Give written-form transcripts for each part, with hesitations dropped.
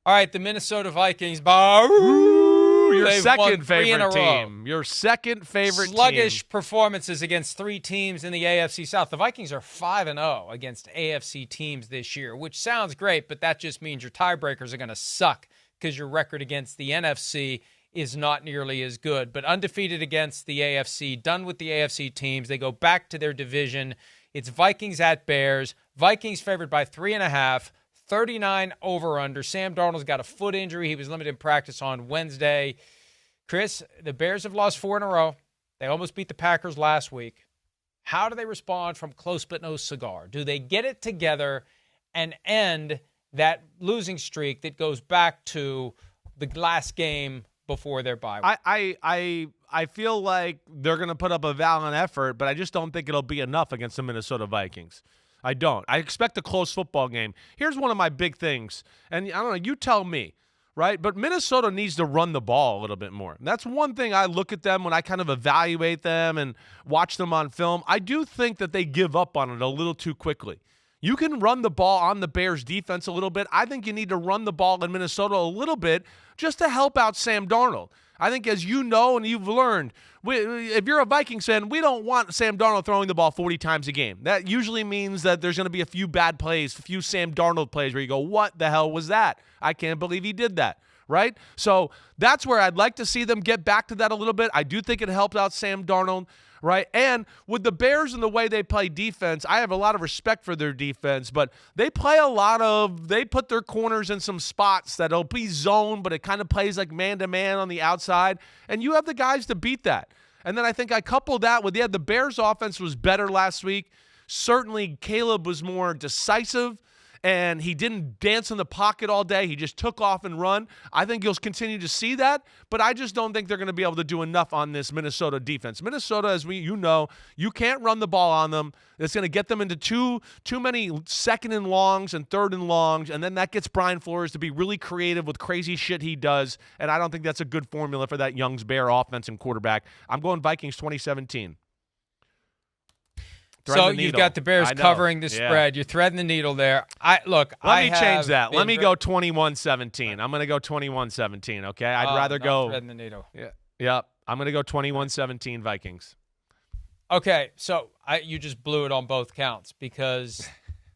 All right, the Minnesota Vikings. Your They've second won 3 in a favorite row. team. Your second favorite Sluggish team. performances against 3 teams in the AFC South. The Vikings are 5-0 against AFC teams this year, which sounds great, but that just means your tiebreakers are going to suck because your record against the NFC is not nearly as good. But undefeated against the AFC, done with the AFC teams. They go back to their division. It's Vikings at Bears. Vikings favored by 3.5. 39 over-under. Sam Darnold's got a foot injury. He was limited in practice on Wednesday. Chris, the Bears have lost 4 in a row. They almost beat the Packers last week. How do they respond from close but no cigar? Do they get it together and end that losing streak that goes back to the last game before their bye week? I feel like they're going to put up a valiant effort, but I just don't think it'll be enough against the Minnesota Vikings. I don't. I expect a close football game. Here's one of my big things, and I don't know, you tell me, right? But Minnesota needs to run the ball a little bit more. That's one thing I look at them when I kind of evaluate them and watch them on film. I do think that they give up on it a little too quickly. You can run the ball on the Bears defense a little bit. I think you need to run the ball in Minnesota a little bit just to help out Sam Darnold. I think, as you know and you've learned, if you're a Vikings fan, we don't want Sam Darnold throwing the ball 40 times a game. That usually means that there's going to be a few bad plays, a few Sam Darnold plays where you go, what the hell was that? I can't believe he did that, right? So that's where I'd like to see them get back to that a little bit. I do think it helped out Sam Darnold, right? And with the Bears and the way they play defense, I have a lot of respect for their defense, but they put their corners in some spots that'll be zone, but it kind of plays like man-to-man on the outside, and you have the guys to beat that. And then I think I coupled that with, the Bears offense was better last week. Certainly Caleb was more decisive, and he didn't dance in the pocket all day. He just took off and run. I think you'll continue to see that, but I just don't think they're going to be able to do enough on this Minnesota defense. Minnesota, as you can't run the ball on them. It's going to get them into too many second and longs and third and longs, and then that gets Brian Flores to be really creative with crazy shit he does, and I don't think that's a good formula for that Young's Bear offense and quarterback. I'm going Vikings 2017. So you've got the Bears covering the spread. You're threading the needle there. Let me change that. Let me go 21-17. I'm going to go 21-17, okay? I'd rather go threading the needle. Yeah. I'm going to go 21-17 Vikings. Okay, so you just blew it on both counts because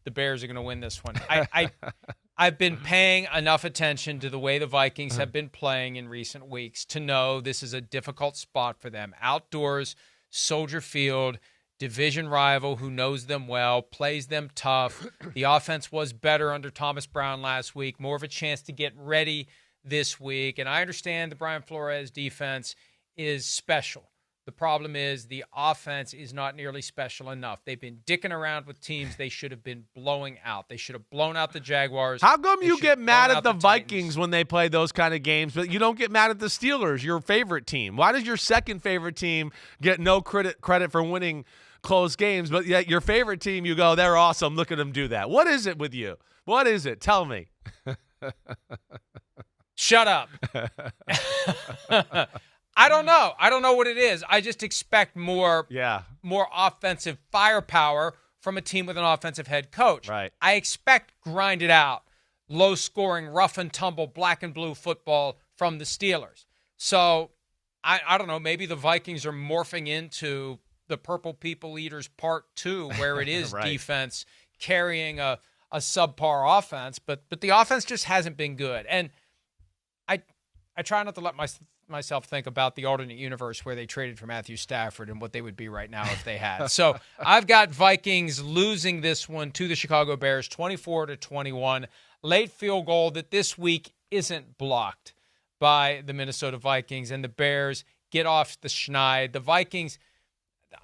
the Bears are going to win this one. I've been paying enough attention to the way the Vikings have been playing in recent weeks to know this is a difficult spot for them. Outdoors, Soldier Field, division rival who knows them well, plays them tough. The offense was better under Thomas Brown last week, more of a chance to get ready this week. And I understand the Brian Flores defense is special. The problem is the offense is not nearly special enough. They've been dicking around with teams they should have been blowing out. They should have blown out the Jaguars. How come you get mad at the Vikings when they play those kind of games, but you don't get mad at the Steelers, your favorite team? Why does your second favorite team get no credit for winning close games, but yet your favorite team, you go, they're awesome, look at them do that? What is it with you? What is it? Tell me. Shut up. I don't know. I don't know what it is. I just expect more offensive firepower from a team with an offensive head coach. Right. I expect grinded out, low-scoring, rough and tumble, black and blue football from the Steelers. So, I don't know, maybe the Vikings are morphing into the Purple People Eaters Part 2, where it is right. defense carrying a subpar offense, but the offense just hasn't been good. And I try not to let myself think about the alternate universe where they traded for Matthew Stafford and what they would be right now if they had. So I've got Vikings losing this one to the Chicago Bears 24-21. Late field goal that this week isn't blocked by the Minnesota Vikings, and the Bears get off the schneid. The Vikings,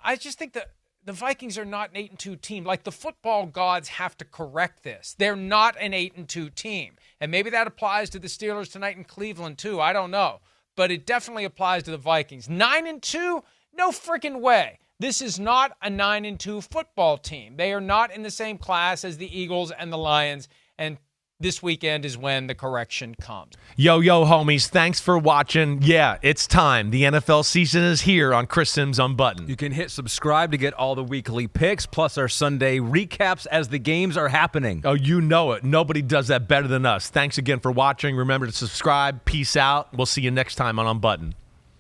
I just think that the Vikings are not an 8-2 team. Like, the football gods have to correct this. They're not an 8-2 team. And maybe that applies to the Steelers tonight in Cleveland too. I don't know. But it definitely applies to the Vikings. 9-2? No freaking way. This is not a 9-2 football team. They are not in the same class as the Eagles and the Lions. And this weekend is when the correction comes. Yo, homies, thanks for watching. Yeah, it's time. The NFL season is here on Chris Simms Unbuttoned. You can hit subscribe to get all the weekly picks, plus our Sunday recaps as the games are happening. Oh, you know it. Nobody does that better than us. Thanks again for watching. Remember to subscribe. Peace out. We'll see you next time on Unbuttoned.